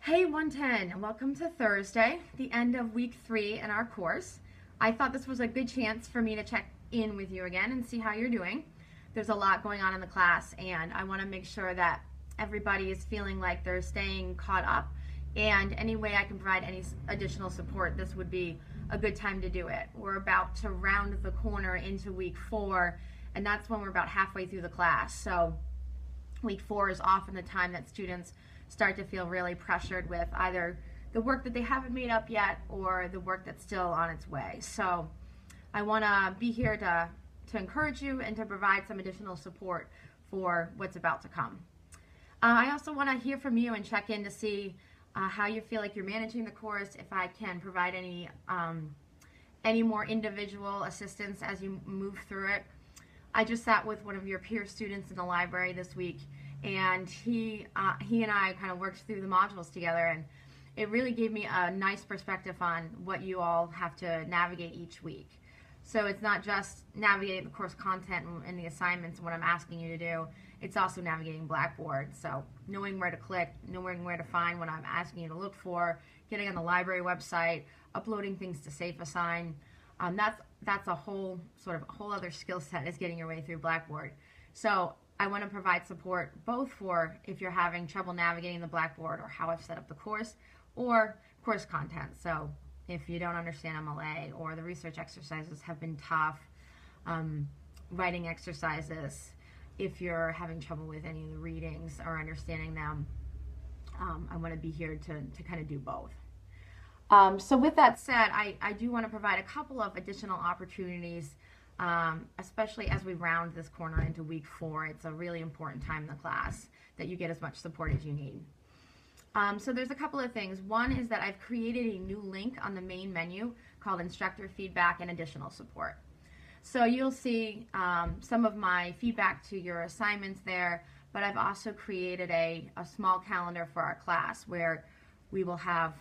Hey 110, and welcome to Thursday, the end of week 3 in our course. I thought this was a good chance for me to check in with you again and see how you're doing. There's a lot going on in the class, and I want to make sure that everybody is feeling like they're staying caught up. And any way I can provide any additional support, this would be a good time to do it. We're about to round the corner into week 4, and that's when we're about halfway through the class. So week 4 is often the time that students start to feel really pressured with either the work that they haven't made up yet or the work that's still on its way. So I want to be here to encourage you and to provide some additional support for what's about to come. I also want to hear from you and check in to see how you feel like you're managing the course, if I can provide any more individual assistance as you move through it. I just sat with one of your peer students in the library this week, and he and I kind of worked through the modules together, and it really gave me a nice perspective on what you all have to navigate each week. So it's not just navigating the course content and the assignments and what I'm asking you to do, it's also navigating Blackboard. So knowing where to click, knowing where to find what I'm asking you to look for, getting on the library website, uploading things to SafeAssign. That's a whole other skill set, is getting your way through Blackboard. So I want to provide support both for if you're having trouble navigating the Blackboard or how I've set up the course, or course content. So if you don't understand MLA or the research exercises have been tough, writing exercises, if you're having trouble with any of the readings or understanding them, I want to be here to kind of do both. So with that said, I do want to provide a couple of additional opportunities, especially as we round this corner into week 4. It's a really important time in the class that you get as much support as you need. So there's a couple of things. One is that I've created a new link on the main menu called Instructor Feedback and Additional Support. So you'll see some of my feedback to your assignments there, but I've also created a small calendar for our class where we will have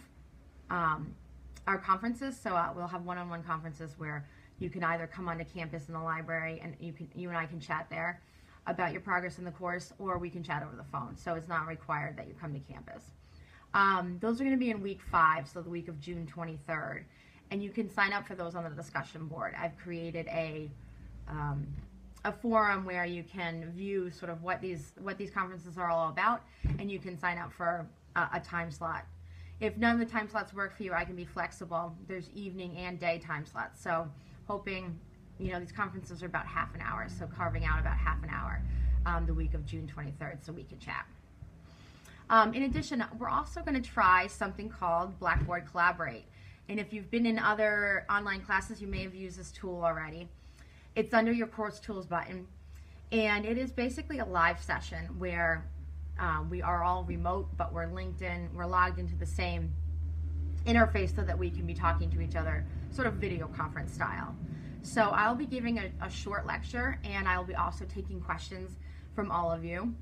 our conferences. So we'll have one-on-one conferences where you can either come onto campus in the library and you and I can chat there about your progress in the course, or we can chat over the phone. So it's not required that you come to campus. Those are going to be in week 5, so the week of June 23rd. And you can sign up for those on the discussion board. I've created a forum where you can view sort of what these conferences are all about, and you can sign up for a time slot. If none of the time slots work for you, I can be flexible. There's evening and day time slots. So hoping, these conferences are about half an hour, so carving out about half an hour the week of June 23rd so we can chat. In addition, we're also going to try something called Blackboard Collaborate. And if you've been in other online classes, you may have used this tool already. It's under your Course Tools button, and it is basically a live session where we are all remote, but we're logged into the same interface so that we can be talking to each other sort of video conference style. So I'll be giving a short lecture, and I'll be also taking questions from all of you.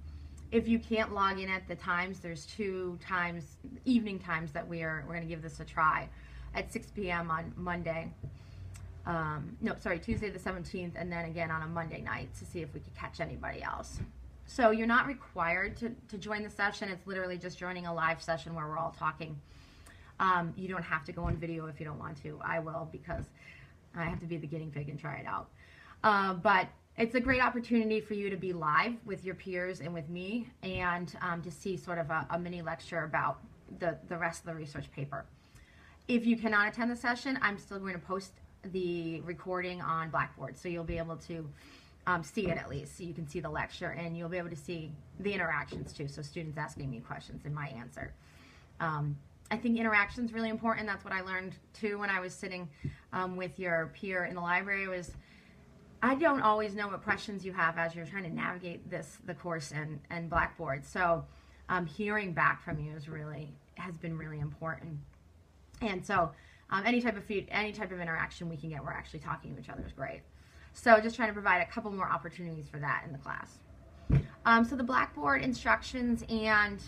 If you can't log in at the times, there's 2 times, evening times, that we're going to give this a try at 6 p.m. on Monday. Tuesday the 17th, and then again on a Monday night to see if we could catch anybody else. So you're not required to join the session. It's literally just joining a live session where we're all talking. You don't have to go on video if you don't want to. I will, because I have to be the guinea pig and try it out. But it's a great opportunity for you to be live with your peers and with me, and to see sort of a mini lecture about the rest of the research paper. If you cannot attend the session, I'm still going to post the recording on Blackboard, so you'll be able to see it at least, so you can see the lecture, and you'll be able to see the interactions too, so students asking me questions and my answer. I think interaction is really important. That's what I learned too when I was sitting with your peer in the library. I don't always know what questions you have as you're trying to navigate the course and Blackboard. So hearing back from you has been really important. And so any type of interaction we can get, we're actually talking to each other, is great. So just trying to provide a couple more opportunities for that in the class. So the Blackboard instructions and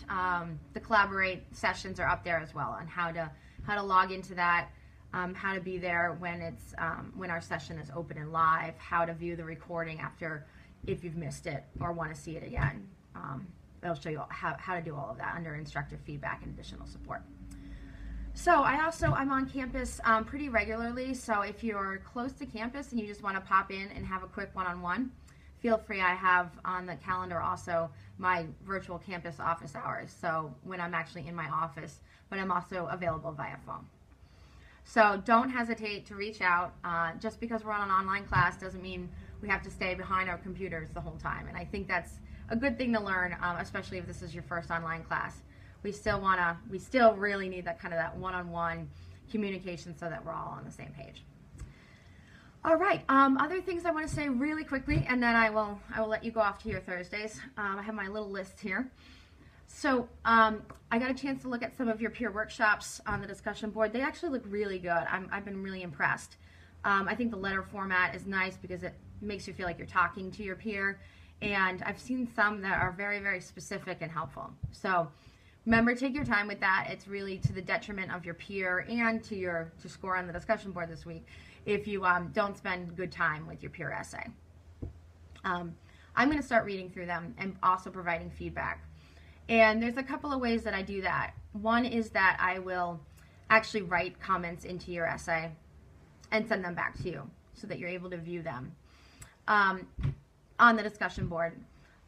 the Collaborate sessions are up there as well, on how to log into that, how to be there when our session is open and live, how to view the recording if you've missed it or want to see it again. it'll show you how to do all of that under instructor feedback and additional support. So I'm on campus pretty regularly, so if you're close to campus and you just want to pop in and have a quick one-on-one, feel free. I have on the calendar also my virtual campus office hours, so when I'm actually in my office, but I'm also available via phone. So don't hesitate to reach out. Just because we're on an online class doesn't mean we have to stay behind our computers the whole time, and I think that's a good thing to learn, especially if this is your first online class. We still really need that one-on-one communication so that we're all on the same page. All right, other things I want to say really quickly, and then I will let you go off to your Thursdays. I have my little list here. So I got a chance to look at some of your peer workshops on the discussion board. They actually look really good. I've been really impressed. I think the letter format is nice because it makes you feel like you're talking to your peer, and I've seen some that are very, very specific and helpful. So remember, take your time with that. It's really to the detriment of your peer and to score on the discussion board this week if you don't spend good time with your peer essay. I'm going to start reading through them and also providing feedback. And there's a couple of ways that I do that. One is that I will actually write comments into your essay and send them back to you so that you're able to view them on the discussion board,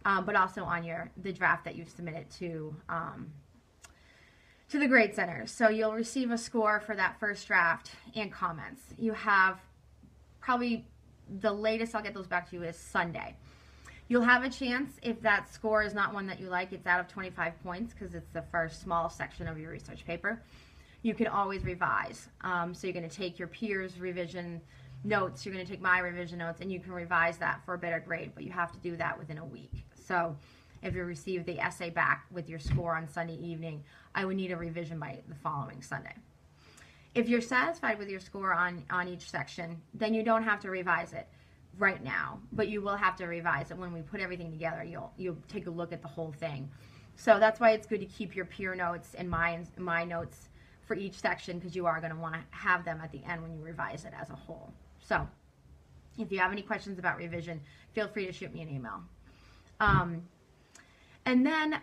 but also on the draft that you've submitted to the grade center. So you'll receive a score for that first draft and comments. You have probably the latest I'll get those back to you is Sunday. You'll have a chance, if that score is not one that you like, it's out of 25 points because it's the first small section of your research paper, you can always revise. So you're going to take your peers' revision notes, you're going to take my revision notes, and you can revise that for a better grade, but you have to do that within a week. So if you receive the essay back with your score on Sunday evening, I would need a revision by the following Sunday. If you're satisfied with your score on each section, then you don't have to revise it right now, but you will have to revise it when we put everything together. You'll take a look at the whole thing. So that's why it's good to keep your peer notes and my notes for each section, because you are going to want to have them at the end when you revise it as a whole. So if you have any questions about revision, feel free to shoot me an email. And then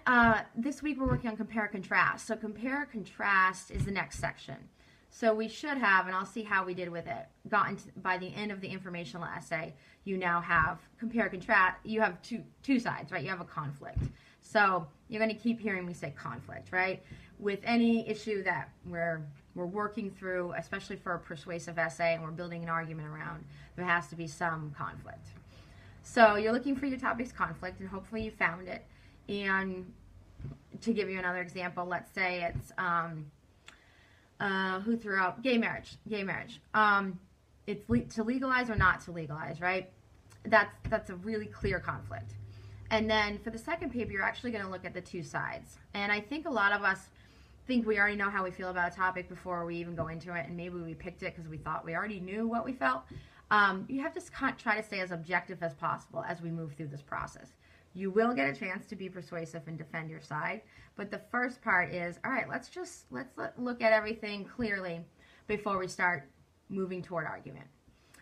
this week we're working on compare contrast. So compare contrast is the next section. So we should have, and I'll see how we did with it, gotten to, by the end of the informational essay, you now have compare contrast. You have two sides, right? You have a conflict. So you're going to keep hearing me say conflict, right? With any issue that we're working through, especially for a persuasive essay and we're building an argument around, there has to be some conflict. So you're looking for your topic's conflict, and hopefully you found it. And to give you another example, let's say it's who threw out gay marriage. It's to legalize or not to legalize, right? That's a really clear conflict. And then for the second paper, you're actually going to look at the two sides. And I think a lot of us think we already know how we feel about a topic before we even go into it, and maybe we picked it because we thought we already knew what we felt. You have to try to stay as objective as possible as we move through this process. You will get a chance to be persuasive and defend your side, but the first part is, all right, let's look at everything clearly before we start moving toward argument.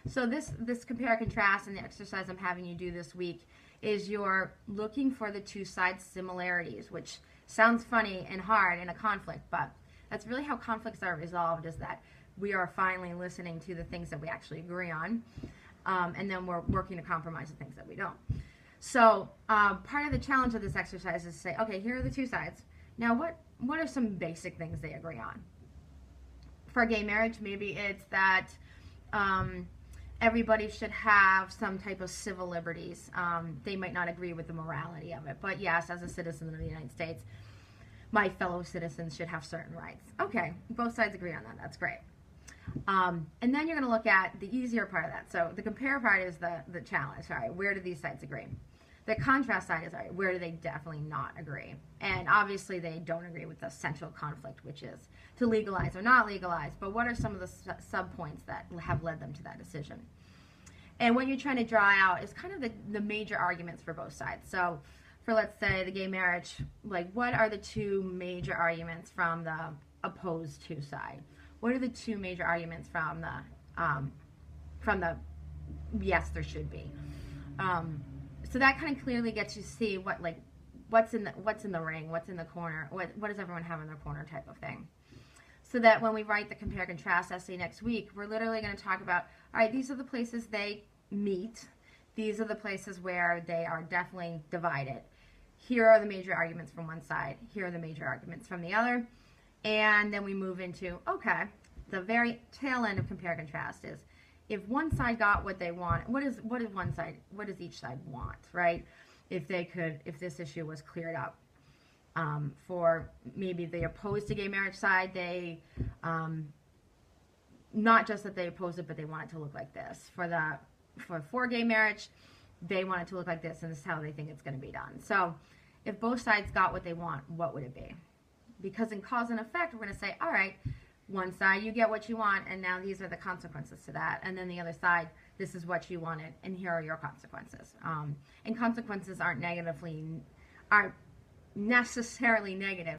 So this compare contrast and the exercise I'm having you do this week is you're looking for the two sides' similarities, which sounds funny and hard in a conflict, but that's really how conflicts are resolved, is that we are finally listening to the things that we actually agree on, and then we're working to compromise the things that we don't. So part of the challenge of this exercise is to say, okay, here are the two sides. Now what are some basic things they agree on? For gay marriage, maybe it's that everybody should have some type of civil liberties. They might not agree with the morality of it, but yes, as a citizen of the United States, my fellow citizens should have certain rights. Okay, both sides agree on that. That's great. And then you're going to look at the easier part of that. So the compare part is the challenge. All right, where do these sides agree? The contrast side is, all right, where do they definitely not agree? And obviously they don't agree with the central conflict, which is to legalize or not legalize. But what are some of the sub-points that have led them to that decision? And what you're trying to draw out is kind of the major arguments for both sides. So for, let's say, the gay marriage, like, what are the two major arguments from the opposed to side? What are the two major arguments from the yes, there should be? So that kind of clearly gets you to see what, like, what's in the ring, what's in the corner, what does everyone have in their corner type of thing. So that when we write the compare contrast essay next week, we're literally going to talk about, all right, these are the places they meet. These are the places where they are definitely divided. Here are the major arguments from one side. Here are the major arguments from the other. And then we move into, okay, the very tail end of compare contrast is, if one side got what they want, what does each side want, right? If this issue was cleared up. For maybe the opposed to gay marriage side, they, not just that they oppose it, but they want it to look like this. For gay marriage, they want it to look like this, and this is how they think it's going to be done. So if both sides got what they want, what would it be? Because in cause and effect, we're going to say, all right, one side, you get what you want, and now these are the consequences to that. And then the other side, this is what you wanted, and here are your consequences. And consequences aren't necessarily negative.